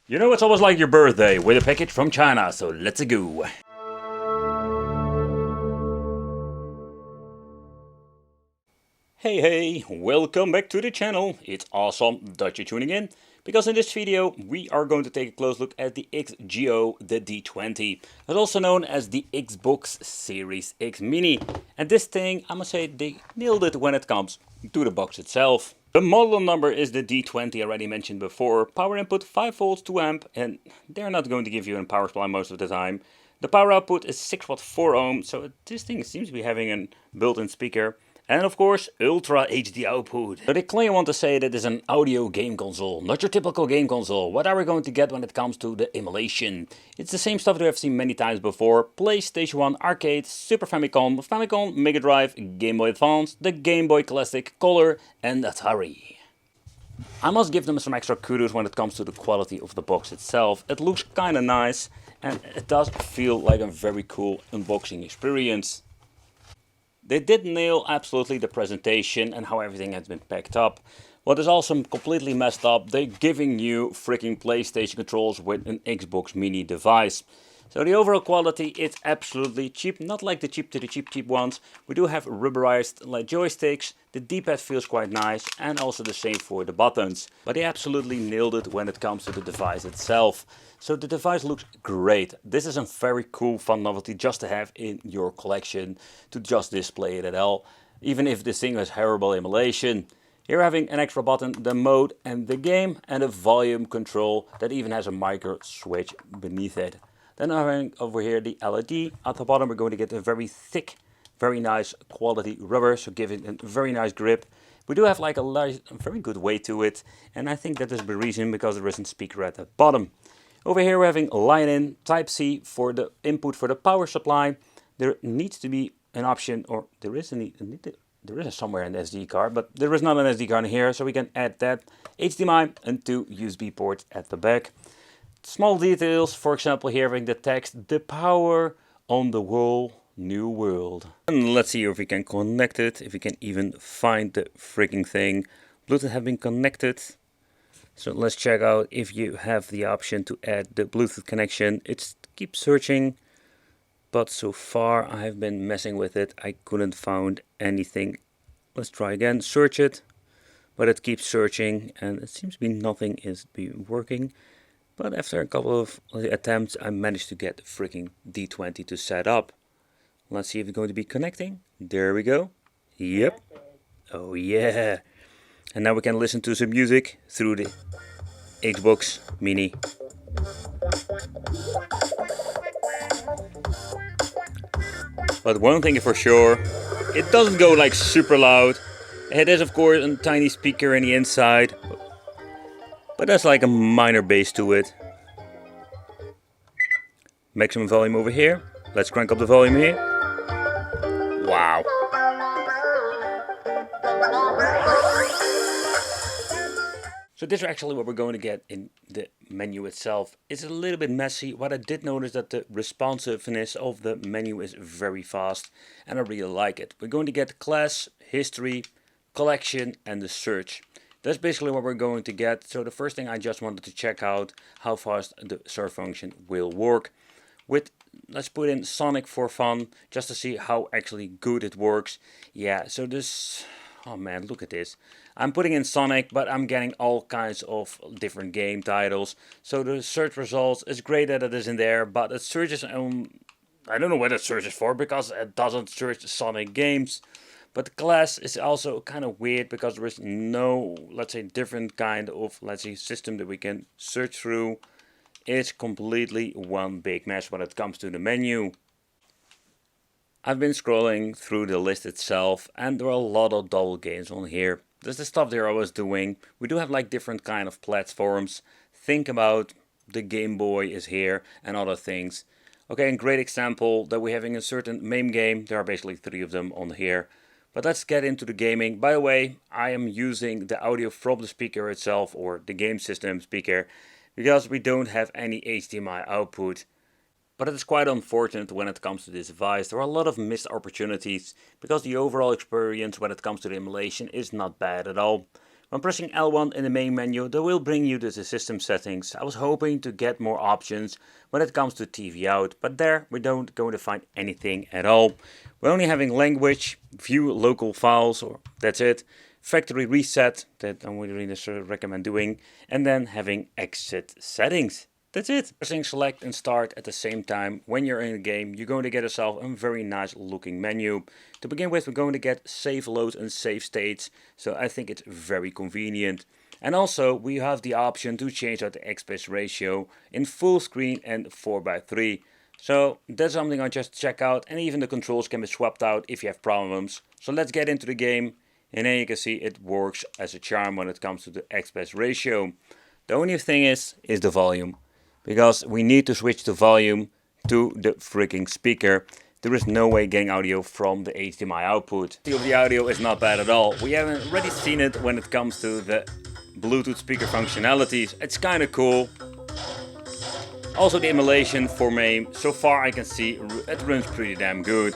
You know, it's almost like your birthday with a package from China, so let's go. Hey, welcome back to the channel. It's awesome that you're tuning in, because in this video we are going to take a close look at the XGO, the D20. It's also known as the Xbox Series X Mini. And this thing, I must say, they nailed it when it comes to the box itself. The model number is the D20, already mentioned before. Power input 5 volts 2 amp, and they're not going to give you a power supply most of the time. The power output is 6 watt 4 ohm, so this thing seems to be having a built-in speaker. And of course, Ultra HD output. So they claim want to say that it's an audio game console, not your typical game console. What are we going to get when it comes to the emulation? It's the same stuff that we have seen many times before. PlayStation 1, Arcade, Super Famicom, Famicom, Mega Drive, Game Boy Advance, the Game Boy Classic, Color and Atari. I must give them some extra kudos when it comes to the quality of the box itself. It looks kinda nice and it does feel like a very cool unboxing experience. They did nail absolutely the presentation and how everything has been packed up. What is also completely messed up, they're giving you freaking PlayStation controls with an Xbox Mini device. So the overall quality, it's absolutely cheap, not like the cheap ones. We do have rubberized like joysticks, the D-pad feels quite nice, and also the same for the buttons. But they absolutely nailed it when it comes to the device itself. So the device looks great. This is a very cool, fun novelty just to have in your collection, to just display it at all. Even if this thing has horrible emulation. Here having an extra button, the mode and the game, and a volume control that even has a micro switch beneath it. Then having over here the LED. At the bottom we're going to get a very thick, very nice quality rubber, so give it a very nice grip. We do have like a very good weight to it, and I think that is the reason because there isn't speaker at the bottom. Over here we're having line in, Type-C for the input for the power supply. There needs to be an option, or there is somewhere an SD card, but there is not an SD card in here, so we can add that. HDMI and 2 USB ports at the back. Small details, for example here having the text, the power on the whole new world. And let's see if we can connect it, if we can even find the freaking thing. Bluetooth have been connected. So let's check out if you have the option to add the Bluetooth connection. It keeps searching, but so far I have been messing with it. I couldn't find anything. Let's try again, search it, but it keeps searching and it seems to be nothing is working. But after a couple of attempts, I managed to get the freaking D20 to set up. Let's see if it's going to be connecting. There we go. Yep. Oh yeah. And now we can listen to some music through the Xbox Mini. But one thing is for sure, it doesn't go like super loud. It is of course a tiny speaker in the inside, but that's like a minor bass to it. Maximum volume over here. Let's crank up the volume here. Wow. So this is actually what we're going to get in the menu itself. It's a little bit messy. What I did notice that the responsiveness of the menu is very fast, and I really like it. We're going to get class, history, collection and the search. That's basically what we're going to get. So the first thing I just wanted to check out how fast the search function will work. Let's put in Sonic for fun, just to see how actually good it works. Yeah, so this, oh man, look at this. I'm putting in Sonic, but I'm getting all kinds of different game titles. So the search results is great that it is in there, but it searches on, I don't know what it searches for, because it doesn't search Sonic games. But the class is also kind of weird because there is no, let's say, different kind of, let's say, system that we can search through. It's completely one big mess when it comes to the menu. I've been scrolling through the list itself and there are a lot of double games on here. There's the stuff that I was doing. We do have like different kind of platforms. Think about the Game Boy is here and other things. Okay, a great example that we're having a certain MAME game. There are basically 3 of them on here. But let's get into the gaming. By the way, I am using the audio from the speaker itself, or the game system speaker, because we don't have any HDMI output. But it is quite unfortunate when it comes to this device. There are a lot of missed opportunities, because the overall experience when it comes to the emulation is not bad at all. When pressing L1 in the main menu, that will bring you to the system settings. I was hoping to get more options when it comes to TV out, but there we don't going to find anything at all. We're only having language, view local files, or that's it. Factory reset, that I would really recommend doing, and then having exit settings. That's it. Pressing select and start at the same time when you're in the game, you're going to get yourself a very nice looking menu. To begin with, we're going to get save loads and save states, so I think it's very convenient. And also we have the option to change out the aspect ratio in full screen and 4:3. So that's something I just check out, and even the controls can be swapped out if you have problems. So let's get into the game, and then you can see it works as a charm when it comes to the aspect ratio. The only thing is the volume. Because we need to switch the volume to the freaking speaker. There is no way getting audio from the HDMI output. The audio is not bad at all. We haven't already seen it when it comes to the Bluetooth speaker functionalities. It's kind of cool. Also the emulation for MAME, so far I can see it runs pretty damn good.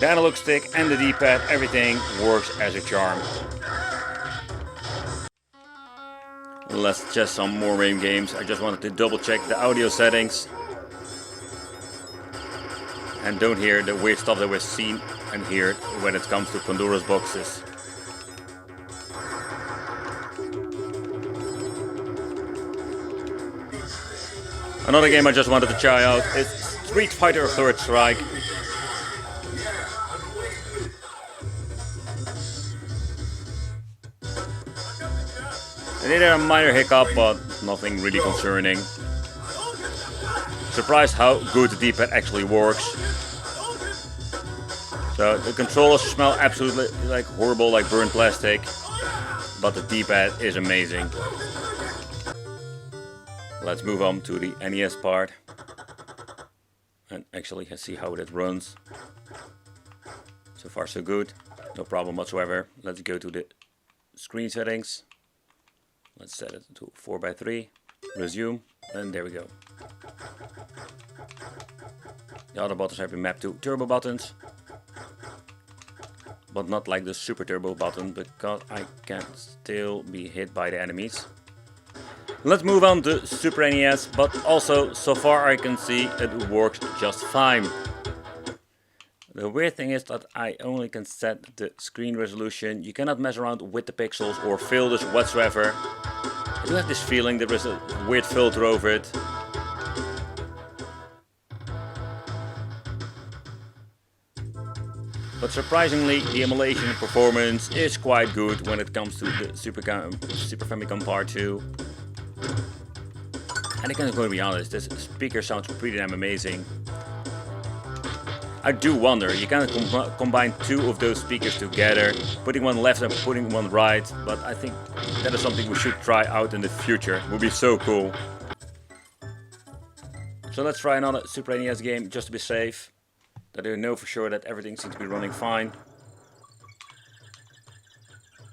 The analog stick and the D-pad, everything works as a charm. Let's just some more MAME games. I just wanted to double check the audio settings. And don't hear the weird stuff that we've seen and heard when it comes to Pandora's boxes. Another game I just wanted to try out is Street Fighter Third Strike. I did a minor hiccup, but nothing really concerning. Surprised how good the D-pad actually works. So the controllers smell absolutely like horrible, like burnt plastic, but the D-pad is amazing. Let's move on to the NES part and actually see how it runs. So far so good, no problem whatsoever. Let's go to the screen settings. Let's set it to 4:3, resume, and there we go. The other buttons have been mapped to turbo buttons, but not like the super turbo button, because I can still be hit by the enemies. Let's move on to Super NES, but also so far I can see it works just fine. The weird thing is that I only can set the screen resolution. You cannot mess around with the pixels or filters whatsoever. I do have this feeling there is a weird filter over it. But surprisingly, the emulation performance is quite good when it comes to the Super Famicom Part 2. And I'm going to be honest, this speaker sounds pretty damn amazing. I do wonder, you can combine two of those speakers together, putting one left and putting one right, but I think that is something we should try out in the future. It would be so cool. So let's try another Super NES game just to be safe, that I know for sure that everything seems to be running fine.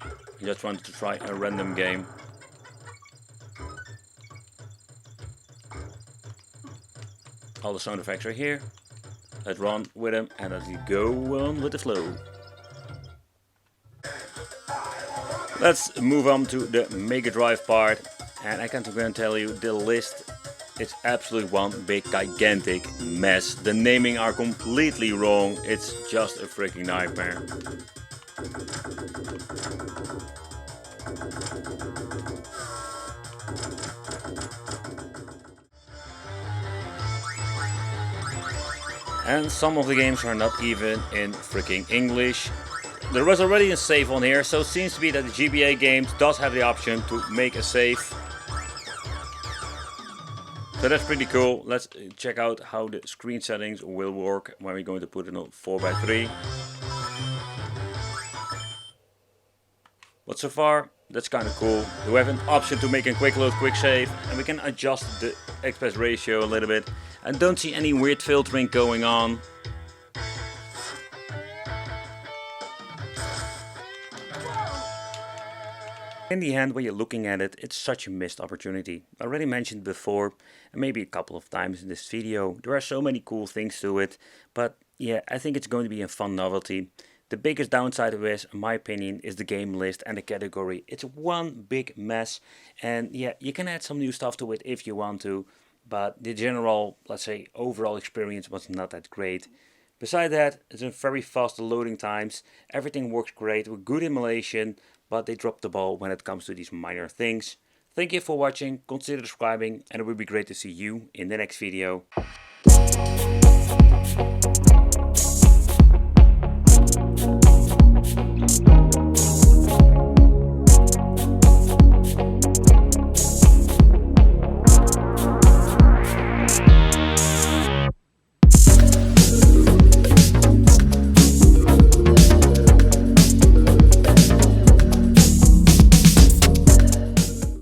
I just wanted to try a random game. All the sound effects are here. Let's run with them and let's go on with the flow. Let's move on to the Mega Drive part, and I can't even tell you the list. It's absolutely one big gigantic mess. The naming are completely wrong. It's just a freaking nightmare. And some of the games are not even in freaking English. There was already a save on here, so it seems to be that the GBA games does have the option to make a save. So that's pretty cool. Let's check out how the screen settings will work when we're going to put it on 4:3. But so far, that's kind of cool. We have an option to make a quick load, quick save, and we can adjust the aspect ratio a little bit. And don't see any weird filtering going on. In the end, when you're looking at it, it's such a missed opportunity. I already mentioned before, and maybe a couple of times in this video, there are so many cool things to it, but yeah, I think it's going to be a fun novelty. The biggest downside of this, in my opinion, is the game list and the category. It's one big mess, and yeah, you can add some new stuff to it if you want to, but the general, let's say, overall experience was not that great. Beside that, it's a very fast loading times, everything works great with good emulation, but they drop the ball when it comes to these minor things. Thank you for watching, consider subscribing, and it would be great to see you in the next video.